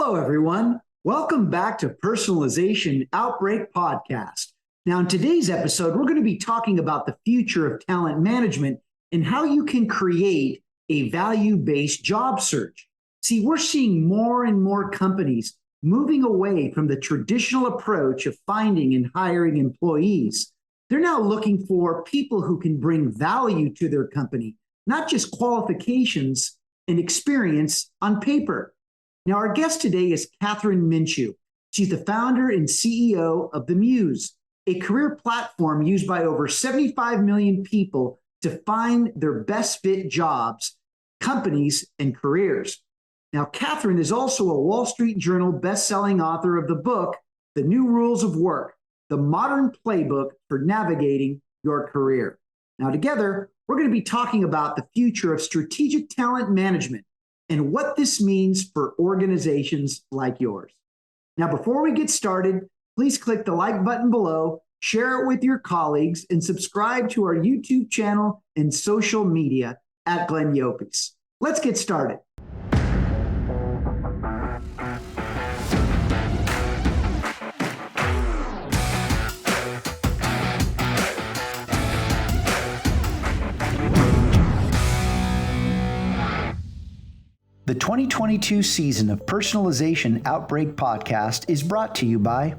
Hello, everyone. Welcome back to Personalization Outbreak podcast. Now, in today's episode, we're going to be talking about the future of talent management and how you can create a value-based job search. See, we're seeing more and more companies moving away from the traditional approach of finding and hiring employees. They're now looking for people who can bring value to their company, not just qualifications and experience on paper. Now, our guest today is Kathryn Minshew. She's the founder and CEO of The Muse, a career platform used by over 75 million people to find their best fit jobs, companies, and careers. Now, Kathryn is also a Wall Street Journal best-selling author of the book, The New Rules of Work, the modern playbook for navigating your career. Now, together, we're going to be talking about the future of strategic talent management and what this means for organizations like yours. Now, before we get started, please click the like button below, share it with your colleagues, and subscribe to our YouTube channel and social media at Glenn Yopes. Let's get started. The 2022 season of Personalization Outbreak podcast is brought to you by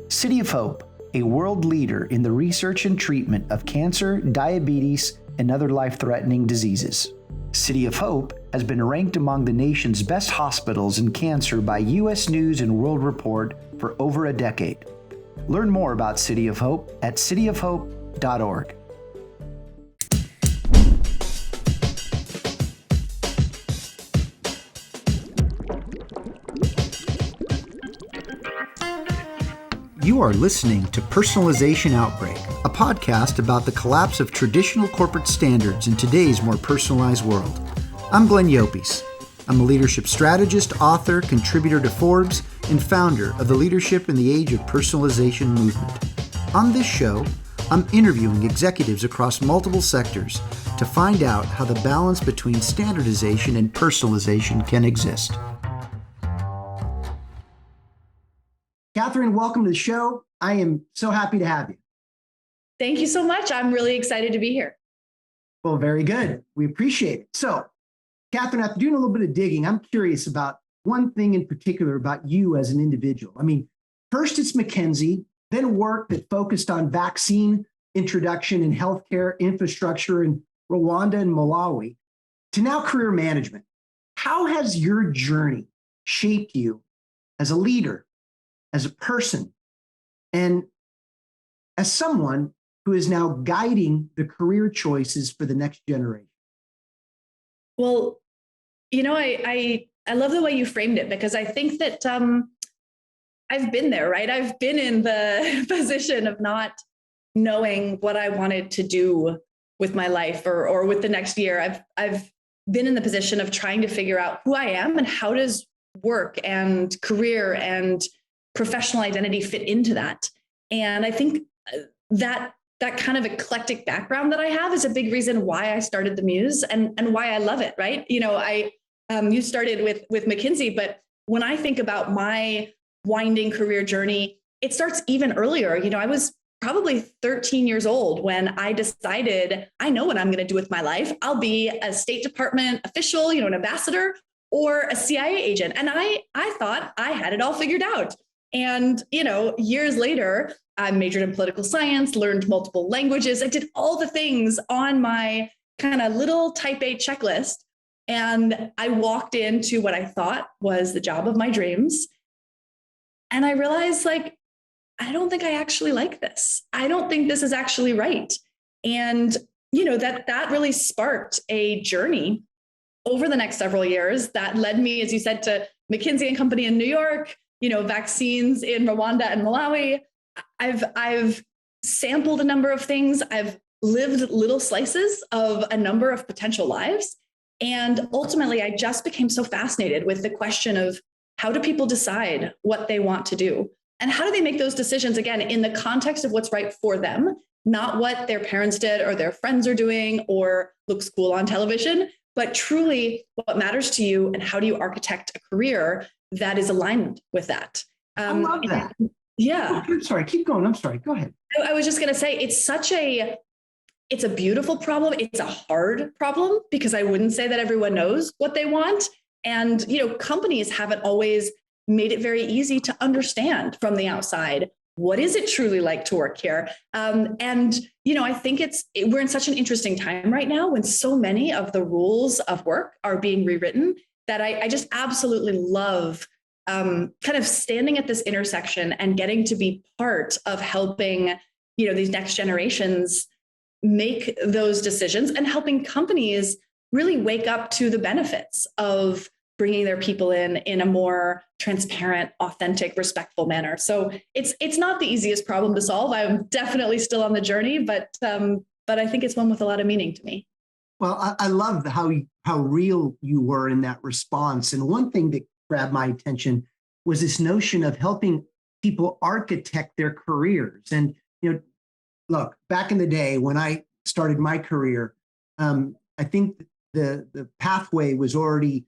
City of Hope, a world leader in the research and treatment of cancer, diabetes, and other life-threatening diseases. City of Hope has been ranked among the nation's best hospitals in cancer by U.S. News and World Report for over a decade. Learn more about City of Hope at cityofhope.org. You are listening to Personalization Outbreak, a podcast about the collapse of traditional corporate standards in today's more personalized world. I'm Glenn Yopes. I'm a leadership strategist, author, contributor to Forbes, and founder of the Leadership in the Age of Personalization movement. On this show, I'm interviewing executives across multiple sectors to find out how the balance between standardization and personalization can exist. Kathryn, welcome to the show. I am so happy to have you. Thank you so much. I'm really excited to be here. Well, very good. We appreciate it. So, Kathryn, after doing a little bit of digging, I'm curious about one thing in particular about you as an individual. I mean, first it's McKinsey, then work that focused on vaccine introduction and healthcare infrastructure in Rwanda and Malawi, to now career management. How has your journey shaped you as a leader, as a person, and as someone who is now guiding the career choices for the next generation? Well, I love the way you framed it, because I think that I've been there, right? I've been in the position of not knowing what I wanted to do with my life or with the next year. I've been in the position of trying to figure out who I am and how does work and career and professional identity fit into that. And I think that kind of eclectic background that I have is a big reason why I started The Muse and why I love it, right? You started with McKinsey, but when I think about my winding career journey, it starts even earlier. I was probably 13 years old when I decided, I know what I'm going to do with my life. I'll be a State Department official, an ambassador, or a CIA agent. And I thought I had it all figured out. And, years later, I majored in political science, learned multiple languages. I did all the things on my kind of little type A checklist. And I walked into what I thought was the job of my dreams. And I realized, I don't think I actually like this. I don't think this is actually right. And, that really sparked a journey over the next several years that led me, as you said, to McKinsey and Company in New York, vaccines in Rwanda and Malawi. I've sampled a number of things. I've lived little slices of a number of potential lives. And ultimately, I just became so fascinated with the question of how do people decide what they want to do? And how do they make those decisions, again, in the context of what's right for them, not what their parents did or their friends are doing or looks cool on television, but truly what matters to you and how do you architect a career that is aligned with that. I love that. Yeah. I'm sorry. Keep going. I'm sorry. Go ahead. I was just going to say, it's a beautiful problem. It's a hard problem because I wouldn't say that everyone knows what they want. And, companies haven't always made it very easy to understand from the outside, what is it truly like to work here? I think we're in such an interesting time right now when so many of the rules of work are being rewritten that I just absolutely love kind of standing at this intersection and getting to be part of helping, these next generations make those decisions and helping companies really wake up to the benefits of bringing their people in a more transparent, authentic, respectful manner. So it's not the easiest problem to solve. I'm definitely still on the journey, but I think it's one with a lot of meaning to me. Well, I love how real you were in that response. And one thing that grabbed my attention was this notion of helping people architect their careers. And, look, back in the day when I started my career, I think the pathway was already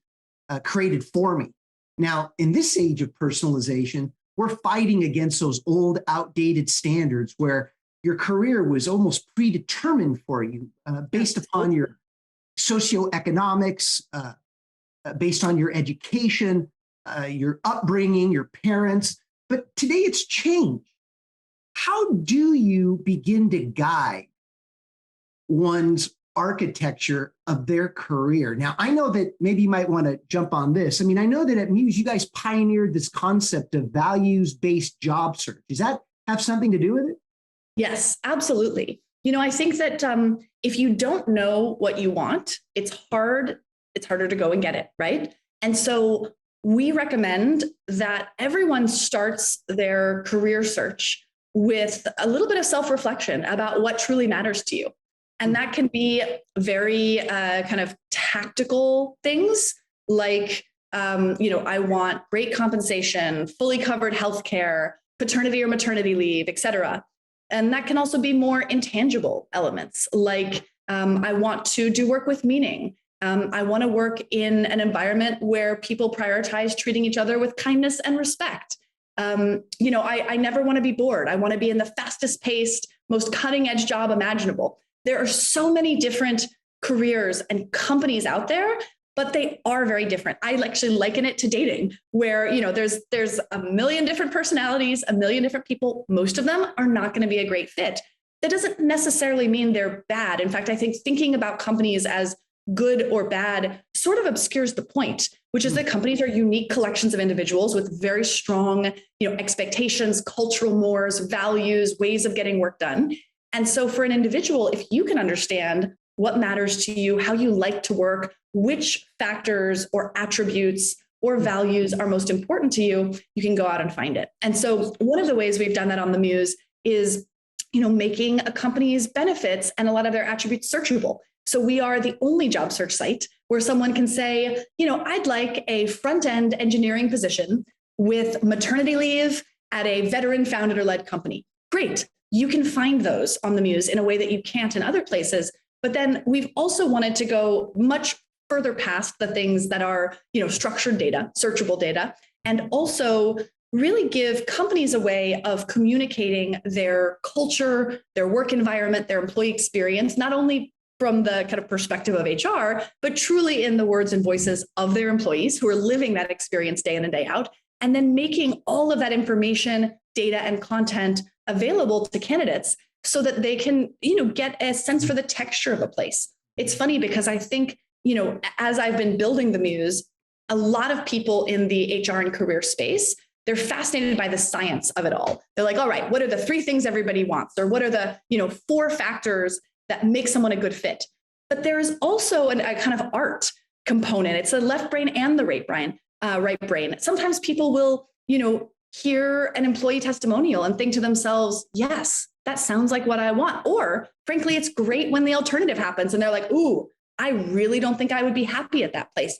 created for me. Now, in this age of personalization, we're fighting against those old, outdated standards where your career was almost predetermined for you based upon your socioeconomics, based on your education, your upbringing, your parents. But today it's changed. How do you begin to guide one's architecture of their career? Now, I know that maybe you might want to jump on this. I mean, I know that at Muse, you guys pioneered this concept of values-based job search. Does that have something to do with it? Yes, absolutely. I think that if you don't know what you want, it's harder to go and get it, right? And so we recommend that everyone starts their career search with a little bit of self-reflection about what truly matters to you. And that can be very kind of tactical things like, I want great compensation, fully covered healthcare, paternity or maternity leave, et cetera. And that can also be more intangible elements like I want to do work with meaning. I want to work in an environment where people prioritize treating each other with kindness and respect. I never want to be bored. I want to be in the fastest paced, most cutting edge job imaginable. There are so many different careers and companies out there, but they are very different. I actually liken it to dating where, there's a million different personalities, a million different people. Most of them are not going to be a great fit. That doesn't necessarily mean they're bad. In fact, I think thinking about companies as good or bad sort of obscures the point, which is that companies are unique collections of individuals with very strong, expectations, cultural mores, values, ways of getting work done. And so for an individual, if you can understand what matters to you, how you like to work, which factors or attributes or values are most important to you, you can go out and find it. And so one of the ways we've done that on the Muse is, making a company's benefits and a lot of their attributes searchable. So we are the only job search site where someone can say, I'd like a front-end engineering position with maternity leave at a veteran founded or led company. Great. You can find those on the Muse in a way that you can't in other places. But then we've also wanted to go much further past the things that are, structured data, searchable data, and also really give companies a way of communicating their culture, their work environment, their employee experience, not only from the kind of perspective of HR, but truly in the words and voices of their employees who are living that experience day in and day out, and then making all of that information, data, and content available to candidates so that they can, get a sense for the texture of a place. It's funny because I think, as I've been building the Muse, a lot of people in the HR and career space, they're fascinated by the science of it all. They're like, all right, what are the 3 things everybody wants? Or what are the, 4 factors that make someone a good fit? But there is also a kind of art component. It's the left brain and the right brain. Sometimes people will, hear an employee testimonial and think to themselves, yes, that sounds like what I want. Or frankly, it's great when the alternative happens and they're like, ooh, I really don't think I would be happy at that place.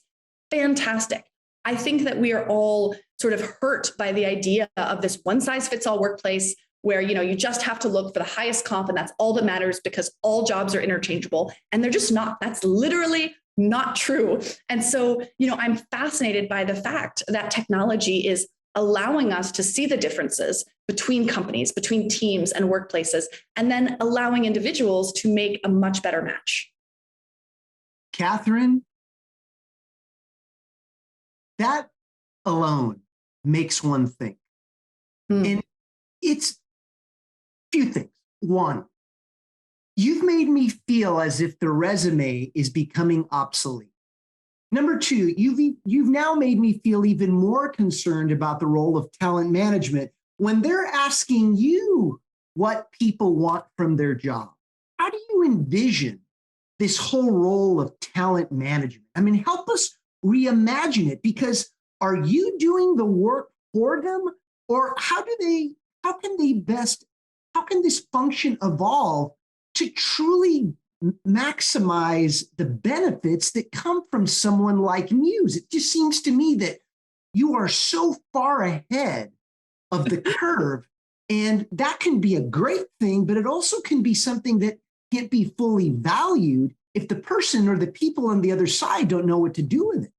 Fantastic. I think that we are all sort of hurt by the idea of this one size fits all workplace where, you just have to look for the highest comp and that's all that matters because all jobs are interchangeable. And they're just not. That's literally not true. And so, I'm fascinated by the fact that technology is allowing us to see the differences between companies, between teams and workplaces, and then allowing individuals to make a much better match. Kathryn, that alone makes one think. And it's a few things. One, you've made me feel as if the resume is becoming obsolete. Number two, you've now made me feel even more concerned about the role of talent management when they're asking you what people want from their job. How do you envision this whole role of talent management? I mean, help us reimagine it, because are you doing the work for them, or how can this function evolve to truly maximize the benefits that come from someone like Muse? It just seems to me that you are so far ahead of the curve, and that can be a great thing, but it also can be something that can't be fully valued if the person or the people on the other side don't know what to do with it.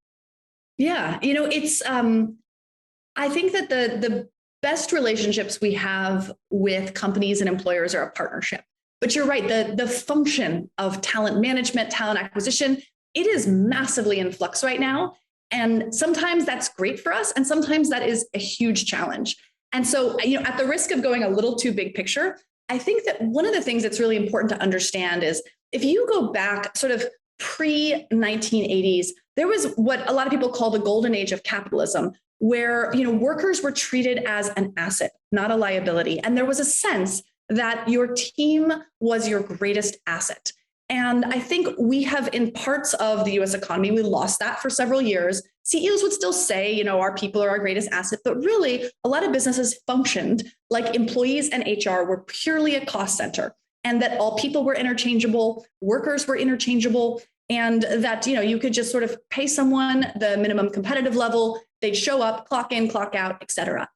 Yeah, it's I think that the best relationships we have with companies and employers are a partnership. But you're right, the function of talent management, talent acquisition, it is massively in flux right now. And sometimes that's great for us, and sometimes that is a huge challenge. And so, at the risk of going a little too big picture, I think that one of the things that's really important to understand is if you go back sort of pre-1980s, there was what a lot of people call the golden age of capitalism, where workers were treated as an asset, not a liability. And there was a sense that your team was your greatest asset. And I think we have, in parts of the US economy, we lost that for several years. CEOs would still say, our people are our greatest asset, but really a lot of businesses functioned like employees and HR were purely a cost center, and that all people were interchangeable, workers were interchangeable, and that, you could just sort of pay someone the minimum competitive level, they'd show up, clock in, clock out, et cetera.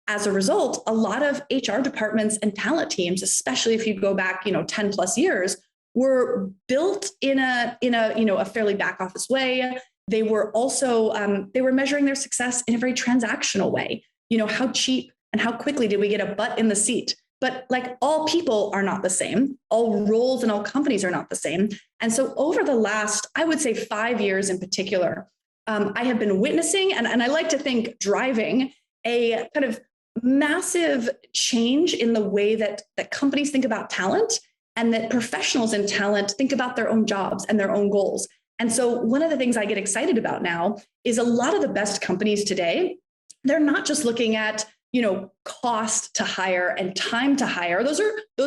As a result, a lot of HR departments and talent teams, especially if you go back, 10 plus years, were built in a fairly back office way. They were also they were measuring their success in a very transactional way. How cheap and how quickly did we get a butt in the seat? But like, all people are not the same. All roles and all companies are not the same. And so over the last, I would say 5 years in particular, I have been witnessing, and I like to think driving, a kind of massive change in the way that companies think about talent, and that professionals in talent think about their own jobs and their own goals. And so one of the things I get excited about now is a lot of the best companies today, they're not just looking at, cost to hire and time to hire. Those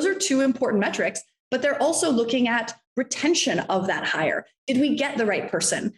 are two important metrics, but they're also looking at retention of that hire. Did we get the right person?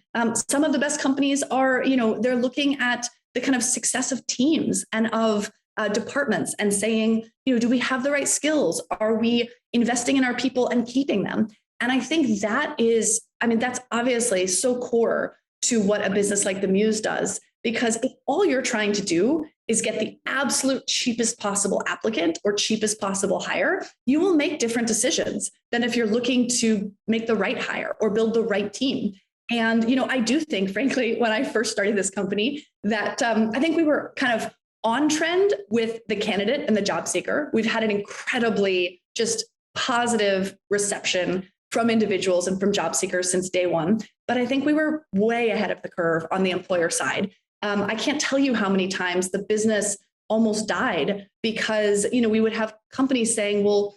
Some of the best companies are, they're looking at the kind of success of teams and of departments and saying, do we have the right skills? Are we investing in our people and keeping them? And I think that's obviously so core to what a business like the Muse does, because if all you're trying to do is get the absolute cheapest possible applicant or cheapest possible hire, you will make different decisions than if you're looking to make the right hire or build the right team. And, I do think, frankly, when I first started this company, that I think we were kind of on trend with the candidate and the job seeker. We've had an incredibly just positive reception from individuals and from job seekers since day one. But I think we were way ahead of the curve on the employer side. I can't tell you how many times the business almost died because, we would have companies saying, well,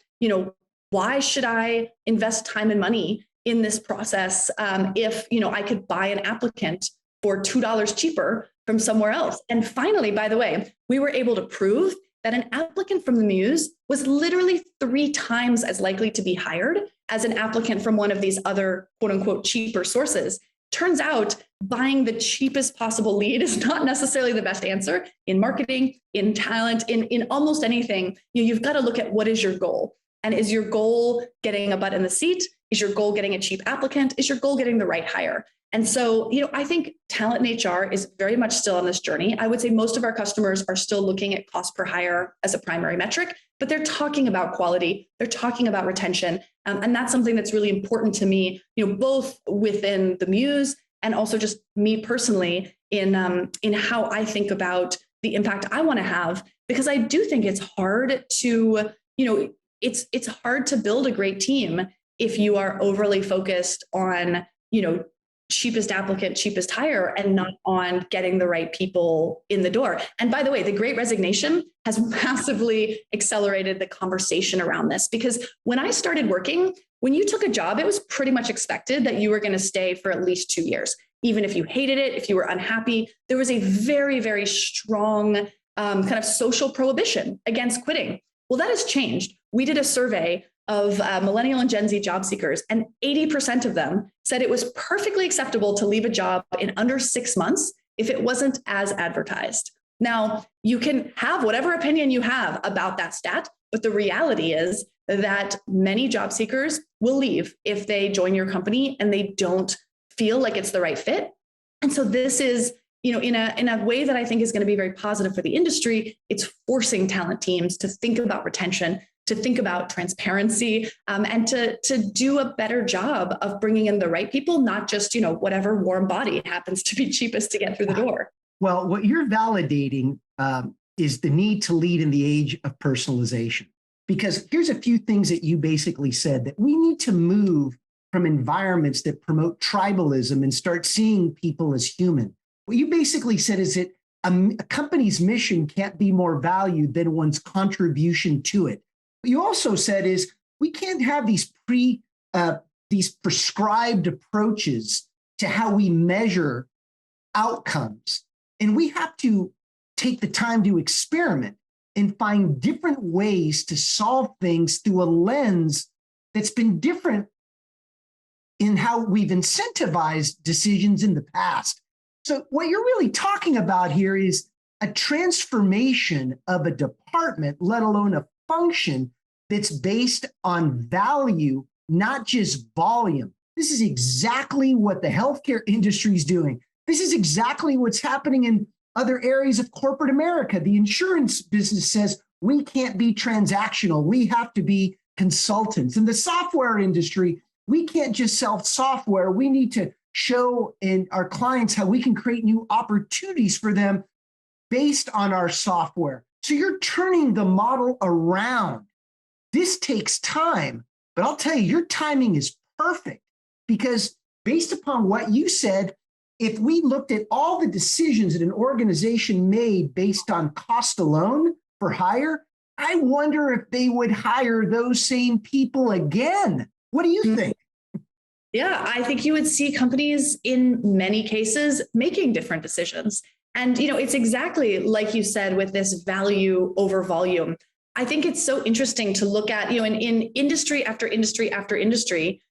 why should I invest time and money in this process if, I could buy an applicant for $2 cheaper from somewhere else? And finally, by the way, we were able to prove that an applicant from the Muse was literally 3 times as likely to be hired as an applicant from one of these other quote unquote cheaper sources. Turns out buying the cheapest possible lead is not necessarily the best answer in marketing, in talent, in almost anything. You've got to look at what is your goal. And is your goal getting a butt in the seat? Is your goal getting a cheap applicant? Is your goal getting the right hire? And so, I think talent in HR is very much still on this journey. I would say most of our customers are still looking at cost per hire as a primary metric, but they're talking about quality, they're talking about retention. And that's something that's really important to me, both within the Muse and also just me personally in how I think about the impact I want to have, because I do think it's hard to, it's hard to build a great team if you are overly focused on, cheapest applicant, cheapest hire, and not on getting the right people in the door. And by the way, the Great Resignation has massively accelerated the conversation around this, because when I started working, when you took a job, it was pretty much expected that you were going to stay for at least 2 years. Even if you hated it, if you were unhappy, there was a very, very strong kind of social prohibition against quitting. Well, that has changed. We did a survey of millennial and Gen Z job seekers, and 80% of them said it was perfectly acceptable to leave a job in under 6 months if it wasn't as advertised. Now, you can have whatever opinion you have about that stat, but the reality is that many job seekers will leave if they join your company and they don't feel like it's the right fit. And so this is, in a way that I think is going to be very positive for the industry. It's forcing talent teams to think about retention, to think about transparency, and to do a better job of bringing in the right people, not just, whatever warm body happens to be cheapest to get through the door. Well, what you're validating is the need to lead in the age of personalization. Because here's a few things that you basically said, that we need to move from environments that promote tribalism and start seeing people as human. What you basically said is that a company's mission can't be more valued than one's contribution to it. What you also said is we can't have these prescribed approaches to how we measure outcomes. And we have to take the time to experiment and find different ways to solve things through a lens that's been different in how we've incentivized decisions in the past. So what you're really talking about here is a transformation of a department, let alone a function, that's based on value, not just volume. This is exactly what the healthcare industry is doing. This is exactly what's happening in other areas of corporate America. The insurance business says we can't be transactional. We have to be consultants. In the software industry, we can't just sell software. We need to show in our clients how we can create new opportunities for them based on our software. So you're turning the model around. This takes time, but I'll tell you, your timing is perfect, because based upon what you said, if we looked at all the decisions that an organization made based on cost alone for hire, I wonder if they would hire those same people again. What do you think? Yeah, I think you would see companies in many cases making different decisions. And, it's exactly like you said with this value over volume. I think it's so interesting to look at, in industry after industry after industry,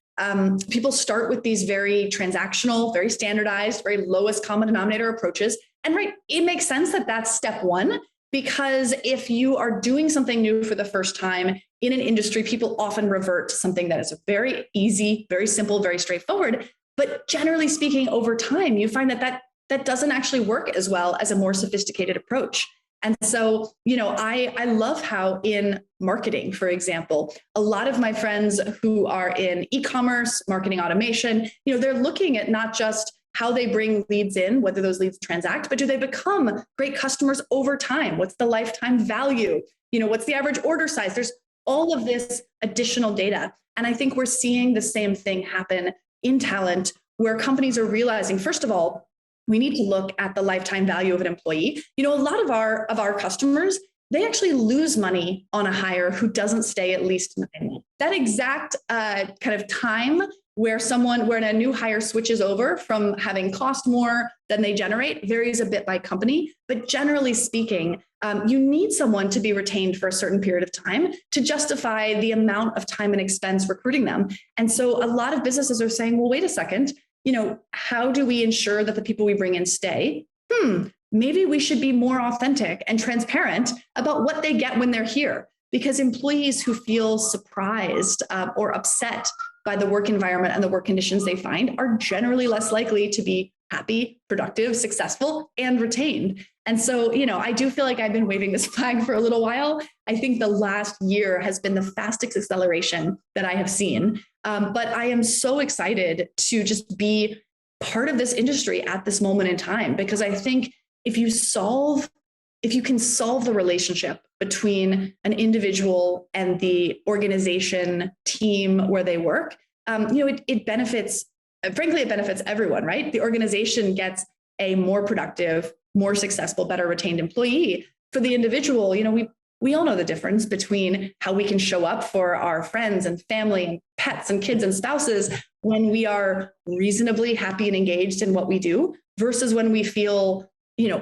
people start with these very transactional, very standardized, very lowest common denominator approaches. And it makes sense that that's step one, because if you are doing something new for the first time in an industry, people often revert to something that is very easy, very simple, very straightforward. But generally speaking, over time, you find that doesn't actually work as well as a more sophisticated approach. And so, I love how in marketing, for example, a lot of my friends who are in e-commerce, marketing automation, they're looking at not just how they bring leads in, whether those leads transact, but do they become great customers over time? What's the lifetime value? What's the average order size? There's all of this additional data. And I think we're seeing the same thing happen in talent, where companies are realizing, first of all, we need to look at the lifetime value of an employee. A lot of our customers, they actually lose money on a hire who doesn't stay at least 9 months. That exact kind of time when a new hire switches over from having cost more than they generate varies a bit by company. But generally speaking, you need someone to be retained for a certain period of time to justify the amount of time and expense recruiting them. And so a lot of businesses are saying, well, wait a second, how do we ensure that the people we bring in stay? Maybe we should be more authentic and transparent about what they get when they're here. Because employees who feel surprised or upset by the work environment and the work conditions they find are generally less likely to be happy, productive, successful, and retained. And so, I do feel like I've been waving this flag for a little while. I think the last year has been the fastest acceleration that I have seen. But I am so excited to just be part of this industry at this moment in time, because I think if you can solve the relationship between an individual and the organization team where they work, it benefits, frankly, it benefits everyone, right? The organization gets a more productive, more successful, better retained employee. For the individual, we all know the difference between how we can show up for our friends and family and pets and kids and spouses when we are reasonably happy and engaged in what we do versus when we feel,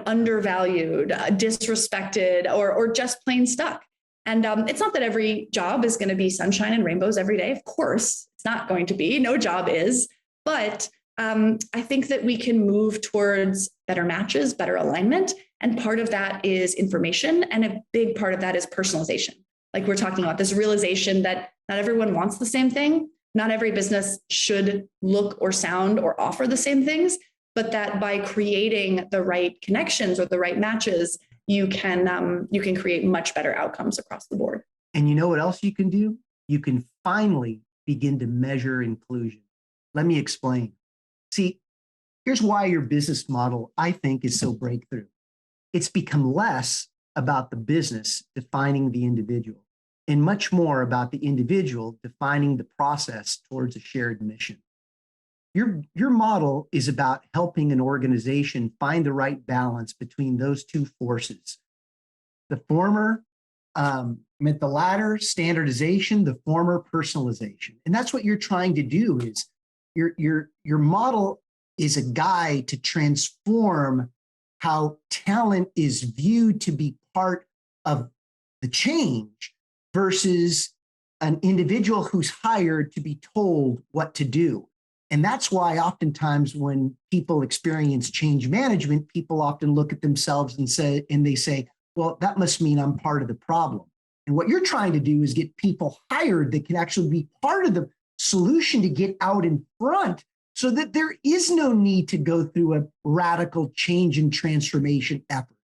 undervalued, disrespected, or just plain stuck. And it's not that every job is going to be sunshine and rainbows every day. Of course, it's not going to be. No job is. But I think that we can move towards better matches, better alignment. And part of that is information. And a big part of that is personalization. Like we're talking about this realization that not everyone wants the same thing. Not every business should look or sound or offer the same things, but that by creating the right connections or the right matches, you can create much better outcomes across the board. And you know what else you can do? You can finally begin to measure inclusion. Let me explain. See, here's why your business model, I think, is so breakthrough. It's become less about the business defining the individual and much more about the individual defining the process towards a shared mission. Your model is about helping an organization find the right balance between those two forces. The former meant the latter, standardization, the former, personalization. And that's what you're trying to do is your model is a guide to transform how talent is viewed to be part of the change versus an individual who's hired to be told what to do. And that's why oftentimes when people experience change management, people often look at themselves and they say, well, that must mean I'm part of the problem. And what you're trying to do is get people hired that can actually be part of the solution to get out in front so that there is no need to go through a radical change and transformation effort.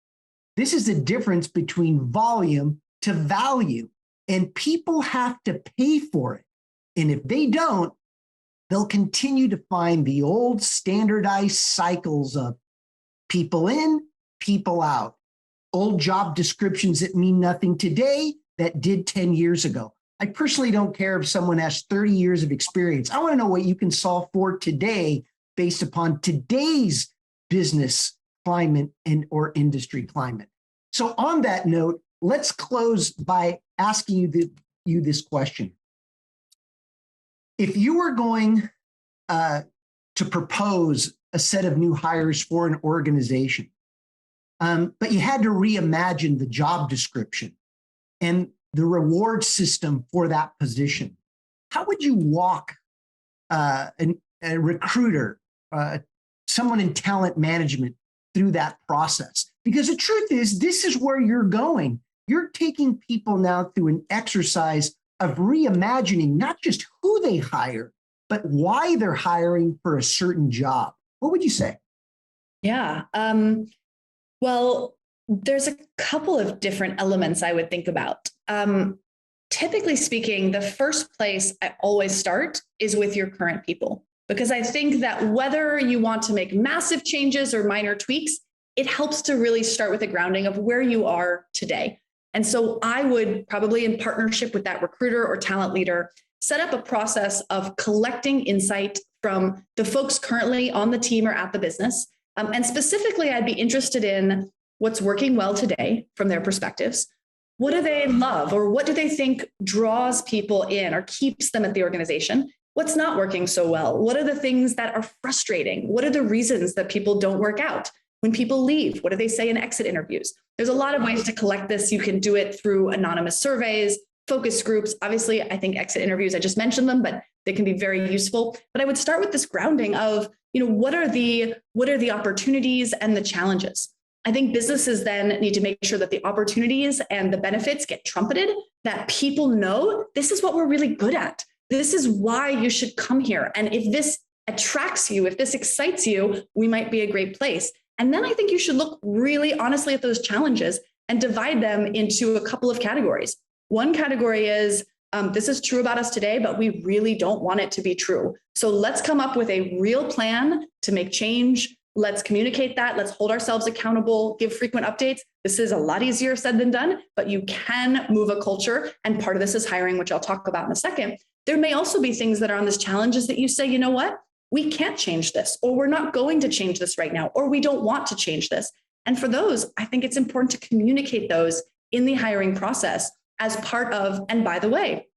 This is the difference between volume to value, and people have to pay for it. And if they don't, they'll continue to find the old standardized cycles of people in, people out, old job descriptions that mean nothing today that did 10 years ago. I personally don't care if someone has 30 years of experience. I want to know what you can solve for today based upon today's business climate and or industry climate. So on that note, let's close by asking you this question. If you were going to propose a set of new hires for an organization, but you had to reimagine the job description and the reward system for that position, how would you walk a recruiter, someone in talent management through that process? Because the truth is, this is where you're going. You're taking people now through an exercise of reimagining not just who they hire, but why they're hiring for a certain job. What would you say? Yeah. Well, there's a couple of different elements I would think about. Typically speaking, the first place I always start is with your current people, because I think that whether you want to make massive changes or minor tweaks, it helps to really start with a grounding of where you are today. And so I would probably, in partnership with that recruiter or talent leader, set up a process of collecting insight from the folks currently on the team or at the business. And specifically, I'd be interested in what's working well today from their perspectives. What do they love, or what do they think draws people in or keeps them at the organization? What's not working so well? What are the things that are frustrating? What are the reasons that people don't work out? When people leave, what do they say in exit interviews? There's a lot of ways to collect this. You can do it through anonymous surveys, focus groups. Obviously, I think exit interviews, I just mentioned them, but they can be very useful. But I would start with this grounding of, what are the opportunities and the challenges? I think businesses then need to make sure that the opportunities and the benefits get trumpeted, that people know this is what we're really good at. this is why you should come here. And if this attracts you, if this excites you, we might be a great place. And then I think you should look really honestly at those challenges and divide them into a couple of categories. One category is, this is true about us today, but we really don't want it to be true. So let's come up with a real plan to make change. Let's communicate that. Let's hold ourselves accountable, give frequent updates. This is a lot easier said than done, but you can move a culture. And part of this is hiring, which I'll talk about in a second. There may also be things that are on this challenges that you say, you know what? We can't change this, or we're not going to change this right now, or we don't want to change this. And for those, I think it's important to communicate those in the hiring process as part of, and by the way,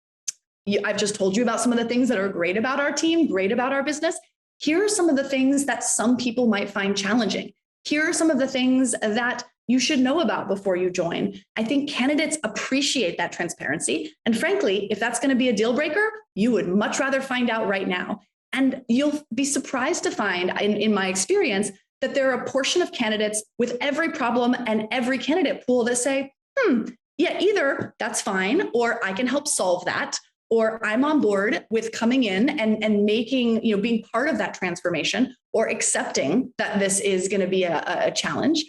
I've just told you about some of the things that are great about our team, great about our business. Here are some of the things that some people might find challenging. Here are some of the things that you should know about before you join. I think candidates appreciate that transparency. And frankly, if that's going to be a deal breaker, you would much rather find out right now. And you'll be surprised to find, in my experience, that there are a portion of candidates with every problem and every candidate pool that say, yeah, either that's fine, or I can help solve that, or I'm on board with coming in and making, being part of that transformation, or accepting that this is going to be a challenge.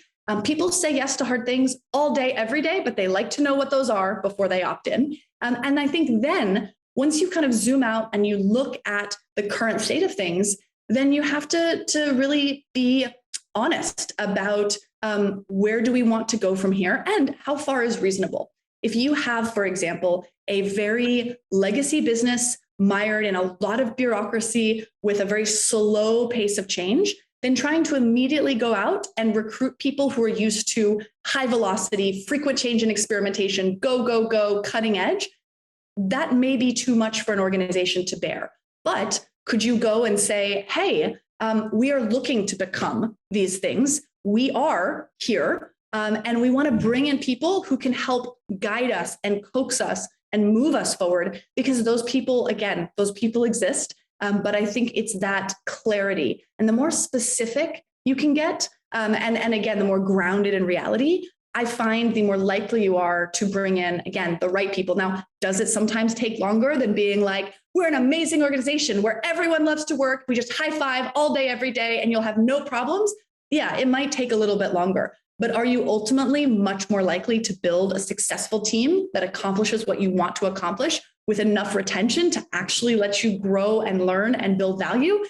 People say yes to hard things all day, every day, but they like to know what those are before they opt in. And I think then once you kind of zoom out and you look at the current state of things, then you have to really be honest about where do we want to go from here and how far is reasonable. If you have, for example, a very legacy business mired in a lot of bureaucracy with a very slow pace of change, then trying to immediately go out and recruit people who are used to high velocity, frequent change and experimentation, go, cutting edge, that may be too much for an organization to bear. But could you go and say, hey, we are looking to become these things. We are here, and we want to bring in people who can help guide us and coax us and move us forward, because those people exist. But I think it's that clarity. And the more specific you can get, and again, the more grounded in reality, I find the more likely you are to bring in, again, the right people. Now, does it sometimes take longer than being like, we're an amazing organization where everyone loves to work, we just high five all day, every day, and you'll have no problems? Yeah, it might take a little bit longer. But are you ultimately much more likely to build a successful team that accomplishes what you want to accomplish with enough retention to actually let you grow and learn and build value?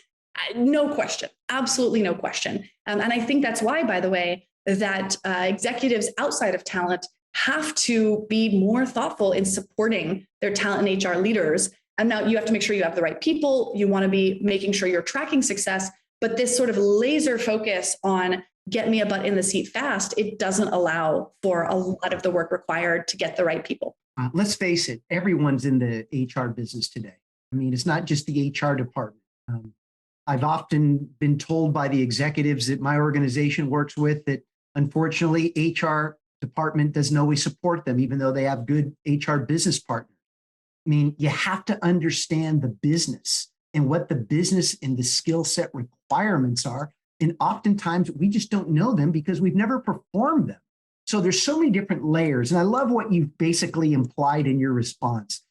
No question, absolutely no question. And I think that's why, by the way, that executives outside of talent have to be more thoughtful in supporting their talent and HR leaders. And now you have to make sure you have the right people. You want to be making sure you're tracking success, but this sort of laser focus on get me a butt in the seat fast, it doesn't allow for a lot of the work required to get the right people. Let's face it, everyone's in the HR business today. I mean, it's not just the HR department. I've often been told by the executives that my organization works with that unfortunately, HR department doesn't always support them, even though they have good HR business partners. I mean, you have to understand the business and what the business and the skill set requirements are. And oftentimes we just don't know them because we've never performed them. So there's so many different layers. And I love what you've basically implied in your response.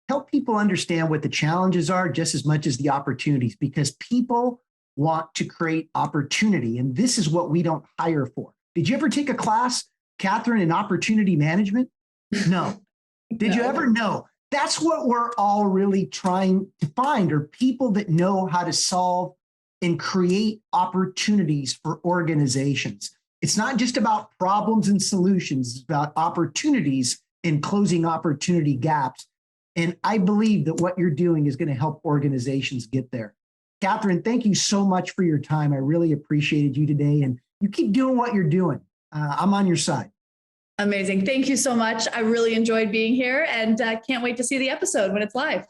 Help people understand what the challenges are just as much as the opportunities, because people want to create opportunity. And this is what we don't hire for. Did you ever take a class, Kathryn, in opportunity management? No. Did you ever? No. That's what we're all really trying to find, are people that know how to solve and create opportunities for organizations. It's not just about problems and solutions, it's about opportunities and closing opportunity gaps. And I believe that what you're doing is going to help organizations get there. Kathryn, thank you so much for your time. I really appreciated you today, and you keep doing what you're doing. I'm on your side. Amazing. Thank you so much. I really enjoyed being here, and can't wait to see the episode when it's live.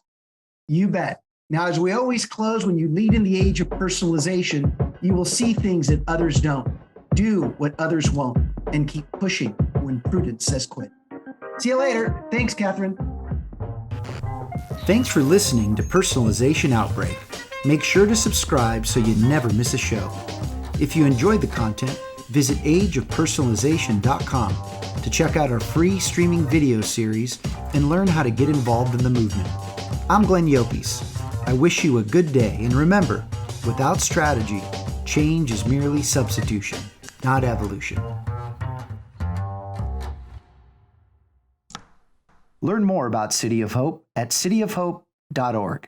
You bet. Now, as we always close, when you lead in the age of personalization, you will see things that others don't. Do what others won't, and keep pushing when prudence says quit. See you later. Thanks, Kathryn. Thanks for listening to Personalization Outbreak. Make sure to subscribe so you never miss a show. If you enjoyed the content, visit ageofpersonalization.com to check out our free streaming video series and learn how to get involved in the movement. I'm Glenn Yopes. I wish you a good day, and remember, without strategy, change is merely substitution, not evolution. Learn more about City of Hope at cityofhope.org.